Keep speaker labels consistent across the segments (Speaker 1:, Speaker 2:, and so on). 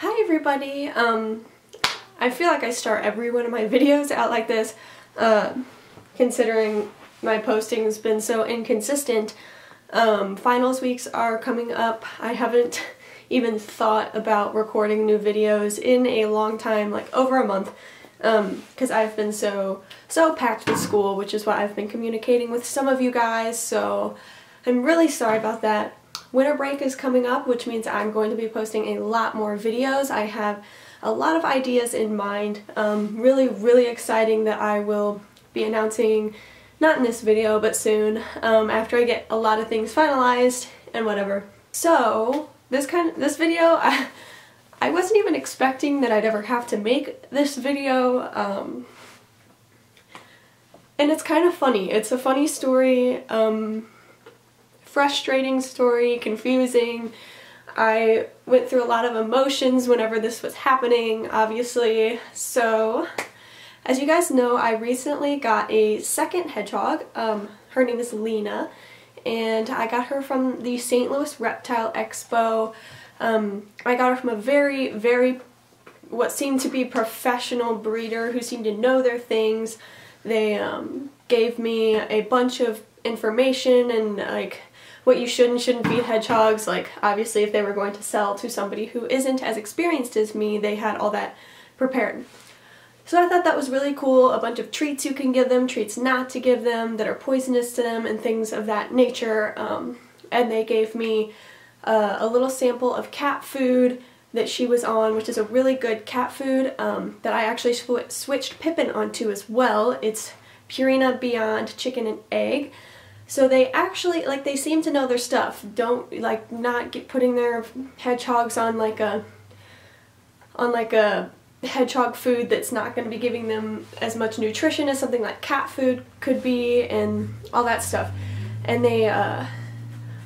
Speaker 1: Hi everybody! I feel like I start every one of my videos out like this, considering my posting's been so inconsistent. Finals weeks are coming up. I haven't even thought about recording new videos in a long time, like over a month, because I've been so packed with school, which is why I've been communicating with some of you guys, so I'm really sorry about that. Winter break is coming up, which means I'm going to be posting a lot more videos. I have a lot of ideas in mind. Really exciting that I will be announcing, not in this video, but soon, after I get a lot of things finalized and whatever. So, this video, I wasn't even expecting that I'd ever have to make this video, and it's kind of funny. It's a funny story, frustrating story, confusing. I went through a lot of emotions whenever this was happening, obviously. So, as you guys know, I recently got a second hedgehog. Her name is Lena, and I got her from the St. Louis Reptile Expo. I got her from a very, what seemed to be professional breeder who seemed to know their things. They gave me a bunch of information and like what you should and shouldn't feed hedgehogs. Like, obviously if they were going to sell to somebody who isn't as experienced as me, they had all that prepared. So I thought that was really cool. A bunch of treats you can give them, treats not to give them, that are poisonous to them, and things of that nature. And they gave me a little sample of cat food that she was on, which is a really good cat food that I actually switched Pippin onto as well. It's Purina Beyond Chicken and Egg. So they actually, like, they seem to know their stuff. Don't, like, not putting their hedgehogs on like a hedgehog food that's not going to be giving them as much nutrition as something like cat food could be, and all that stuff. And they,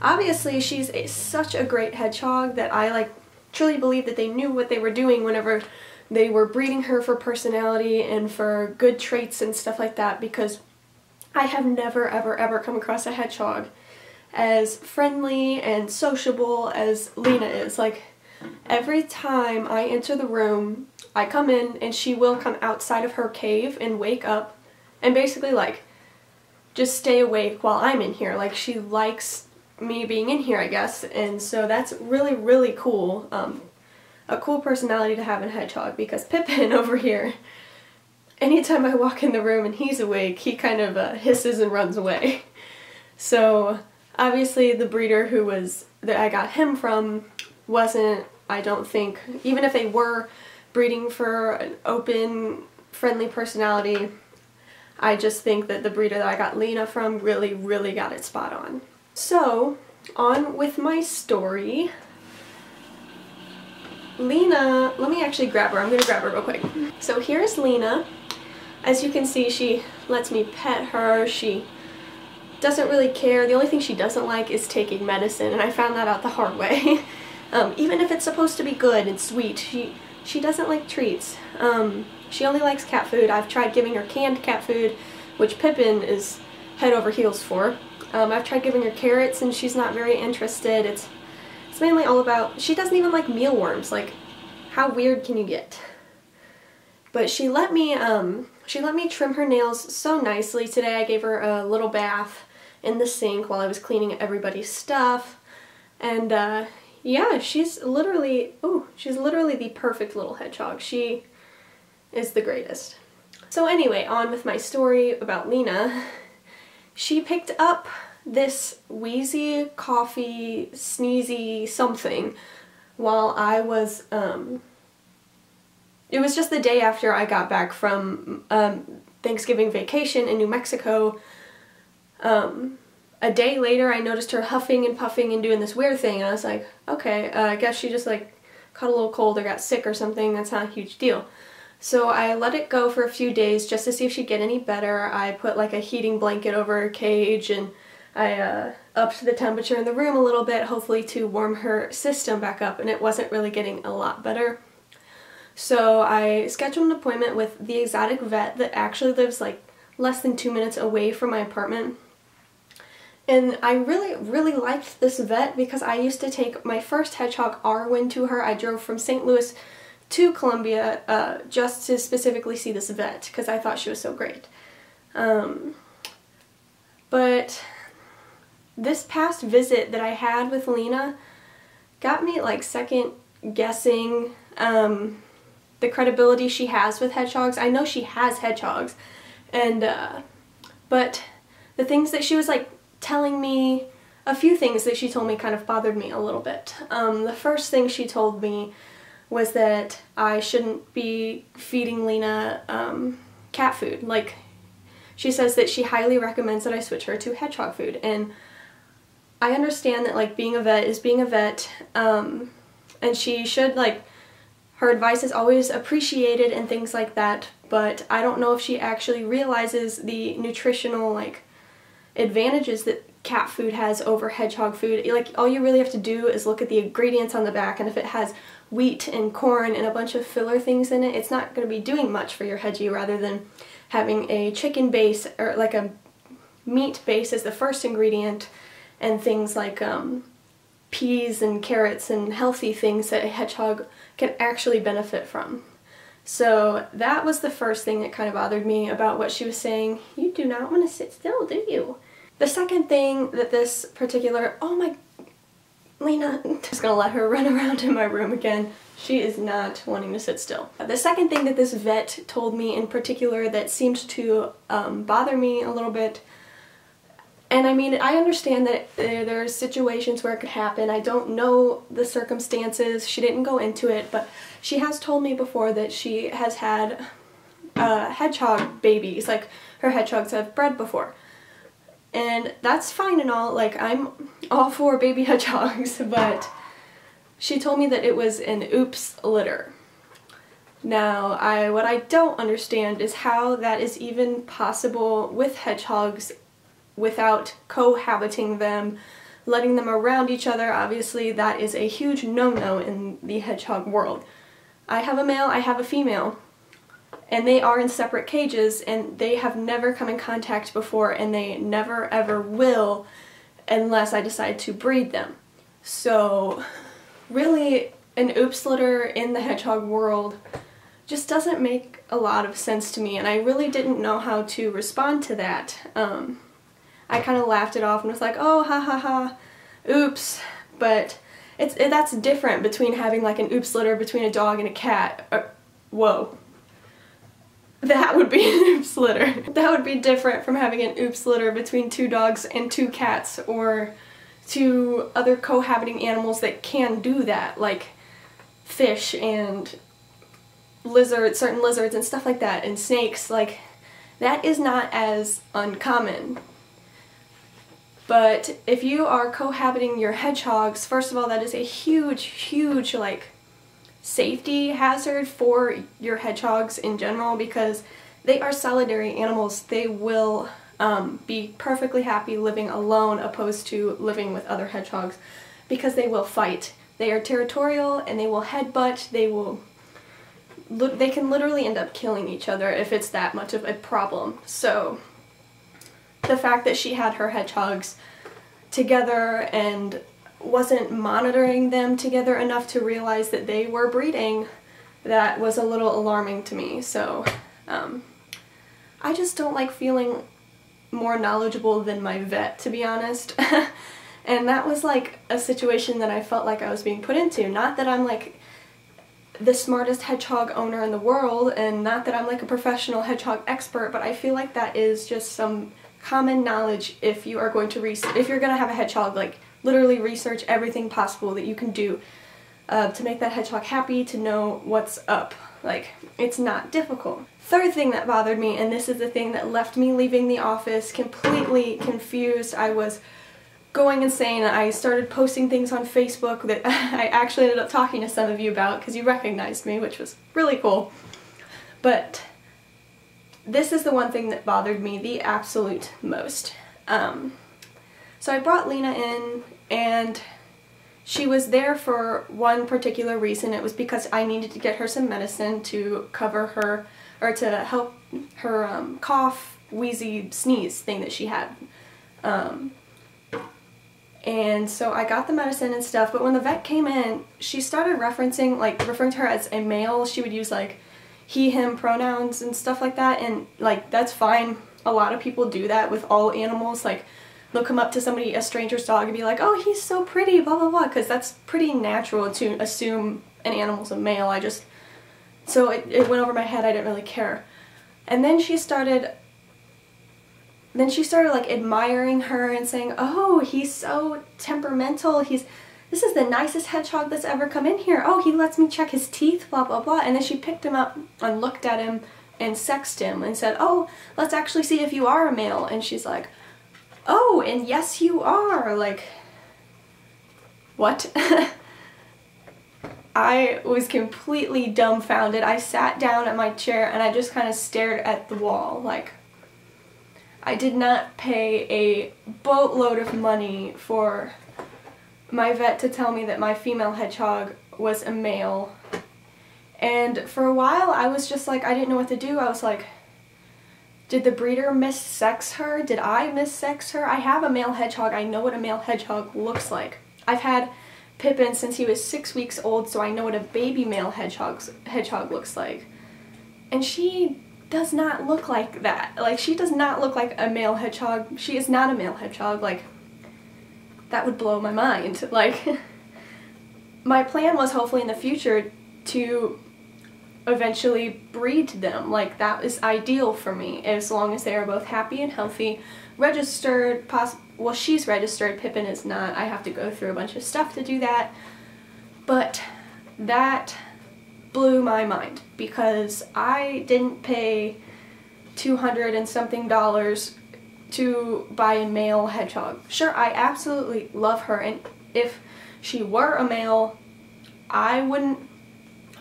Speaker 1: obviously she's such a great hedgehog that I, like, truly believe that they knew what they were doing whenever they were breeding her for personality and for good traits and stuff like that, because I have never ever come across a hedgehog as friendly and sociable as Lena is. Like, every time I enter the room, I come in and she will come outside of her cave and wake up and basically, like, just stay awake while I'm in here. Like, she likes me being in here, I guess, and so that's really cool. A cool personality to have in a hedgehog, because Pippin over here, anytime I walk in the room and he's awake, he kind of hisses and runs away. So obviously the breeder that I got him from wasn't, I don't think, even if they were breeding for an open, friendly personality, I just think that the breeder that I got Lena from really got it spot on. So, on with my story. Lena, let me actually grab her. I'm going to grab her real quick. So here's Lena. As you can see, she lets me pet her. She doesn't really care. The only thing she doesn't like is taking medicine, and I found that out the hard way. Even if it's supposed to be good and sweet, she doesn't like treats. She only likes cat food. I've tried giving her canned cat food, which Pippin is head over heels for. I've tried giving her carrots, and she's not very interested. It's mainly all about, she doesn't even like mealworms. Like, how weird can you get? But she let me trim her nails so nicely today. I gave her a little bath in the sink while I was cleaning everybody's stuff. And yeah, she's literally the perfect little hedgehog. She is the greatest. So anyway, on with my story about Lena. She picked up this wheezy, coughy, sneezy something while I was, it was just the day after I got back from Thanksgiving vacation in New Mexico. A day later I noticed her huffing and puffing and doing this weird thing, and I was like, okay, I guess she just like caught a little cold or got sick or something. That's not a huge deal. So I let it go for a few days just to see if she'd get any better. I put like a heating blanket over her cage, and I upped the temperature in the room a little bit, hopefully to warm her system back up, and it wasn't really getting a lot better. So I scheduled an appointment with the exotic vet that actually lives like less than 2 minutes away from my apartment. And I really liked this vet because I used to take my first hedgehog, Arwen, to her. I drove from St. Louis to Columbia just to specifically see this vet because I thought she was so great. But this past visit that I had with Lena got me like second guessing the credibility she has with hedgehogs. I know she has hedgehogs, and but the things that she was like telling me, a few things that she told me kind of bothered me a little bit. The first thing she told me was that I shouldn't be feeding Lena cat food. Like, she says that she highly recommends that I switch her to hedgehog food, and I understand that like being a vet is being a vet, and she should, like, her advice is always appreciated and things like that, but I don't know if she actually realizes the nutritional like advantages that cat food has over hedgehog food. Like, all you really have to do is look at the ingredients on the back, and if it has wheat and corn and a bunch of filler things in it, it's not going to be doing much for your hedgie, rather than having a chicken base or like a meat base as the first ingredient, and things like peas and carrots and healthy things that a hedgehog can actually benefit from. So that was the first thing that kind of bothered me about what she was saying. You do not want to sit still, do you? The second thing that this particular, oh my, Lena, I'm just gonna let her run around in my room again. She is not wanting to sit still. The second thing that this vet told me in particular that seemed to bother me a little bit, and I mean, I understand that there are situations where it could happen. I don't know the circumstances. She didn't go into it, but she has told me before that she has had hedgehog babies. Like, her hedgehogs have bred before. And that's fine and all. Like, I'm all for baby hedgehogs, but she told me that it was an oops litter. Now, what I don't understand is how that is even possible with hedgehogs without cohabiting them, letting them around each other. Obviously, that is a huge no-no in the hedgehog world. I have a male, I have a female, and they are in separate cages, and they have never come in contact before, and they never ever will unless I decide to breed them. So really, an oops litter in the hedgehog world just doesn't make a lot of sense to me, and I really didn't know how to respond to that. I kind of laughed it off and was like, oh, ha ha ha, oops. But that's different between having like an oops litter between a dog and a cat. Whoa. That would be an oops litter. That would be different from having an oops litter between 2 dogs and 2 cats, or 2 other cohabiting animals that can do that, like fish and lizards, certain lizards and stuff like that, and snakes. Like, that is not as uncommon. But if you are cohabiting your hedgehogs, first of all, that is a huge, like, safety hazard for your hedgehogs in general, because they are solitary animals. They will be perfectly happy living alone opposed to living with other hedgehogs, because they will fight. They are territorial, and they will headbutt. They can literally end up killing each other if it's that much of a problem. So the fact that she had her hedgehogs together and wasn't monitoring them together enough to realize that they were breeding, that was a little alarming to me. So I just don't like feeling more knowledgeable than my vet, to be honest. And that was like a situation that I felt like I was being put into. Not that I'm like the smartest hedgehog owner in the world, and not that I'm like a professional hedgehog expert, but I feel like that is just some common knowledge if you are going to if you're going to have a hedgehog. Like, literally research everything possible that you can do to make that hedgehog happy, to know what's up. Like, it's not difficult. Third thing that bothered me, and this is the thing that left me leaving the office completely confused. I was going insane. I started posting things on Facebook that I actually ended up talking to some of you about because you recognized me, which was really cool. But this is the one thing that bothered me the absolute most. So I brought Lena in, and she was there for one particular reason. It was because I needed to get her some medicine to cover her, or to help her cough, wheezy, sneeze thing that she had. And so I got the medicine and stuff, but when the vet came in, she started referring to her as a male. She would use like he, him pronouns and stuff like that, and like that's fine. A lot of people do that with all animals. Like they'll come up to somebody, a stranger's dog, and be like, oh, he's so pretty, blah blah blah, because that's pretty natural to assume an animal's a male. So it went over my head. I didn't really care. And then she started like admiring her and saying, oh, he's so temperamental, this is the nicest hedgehog that's ever come in here. Oh, he lets me check his teeth, blah, blah, blah. And then she picked him up and looked at him and sexed him and said, oh, let's actually see if you are a male. And she's like, oh, and yes, you are. Like, what? I was completely dumbfounded. I sat down at my chair and I just kind of stared at the wall. Like, I did not pay a boatload of money for my vet to tell me that my female hedgehog was a male. And for a while I was just like, I didn't know what to do. I was like, did the breeder mis-sex her? Did I mis-sex her? I have a male hedgehog. I know what a male hedgehog looks like. I've had Pippin since he was 6 weeks old, so I know what a baby male hedgehog looks like. And she does not look like that. Like, she does not look like a male hedgehog. She is not a male hedgehog. Like, that would blow my mind. Like, my plan was hopefully in the future to eventually breed them. Like, that is ideal for me, as long as they are both happy and healthy, registered, well, she's registered, Pippin is not. I have to go through a bunch of stuff to do that. But that blew my mind, because I didn't pay $200 and something to buy a male hedgehog. Sure, I absolutely love her, and if she were a male, I wouldn't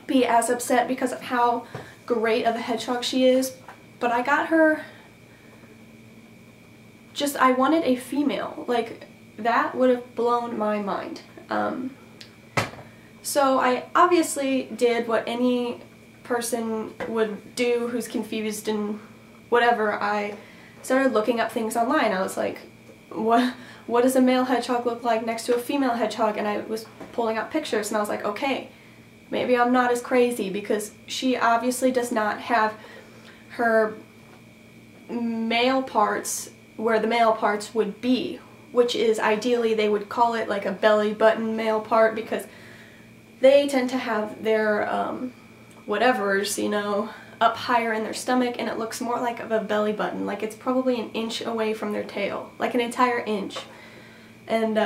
Speaker 1: be as upset because of how great of a hedgehog she is, but I got her I wanted a female. Like, that would have blown my mind. So I obviously did what any person would do who's confused and whatever. I started looking up things online. I was like, what does a male hedgehog look like next to a female hedgehog? And I was pulling out pictures, and I was like, okay, maybe I'm not as crazy, because she obviously does not have her male parts where the male parts would be, which is ideally they would call it like a belly button male part, because they tend to have their whatevers, you know, up higher in their stomach, and it looks more like of a belly button, like it's probably an inch away from their tail, like an entire inch. And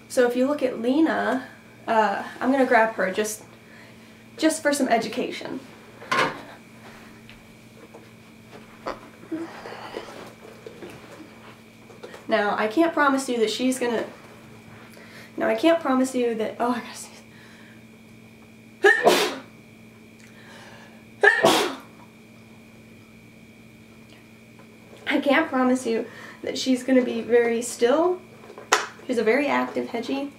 Speaker 1: so if you look at Lena, I'm gonna grab her just for some education. Now, I can't promise you that she's gonna... Now, I can't promise you that... Oh, I gotta sneeze. I can't promise you that she's gonna be very still. She's a very active hedgie.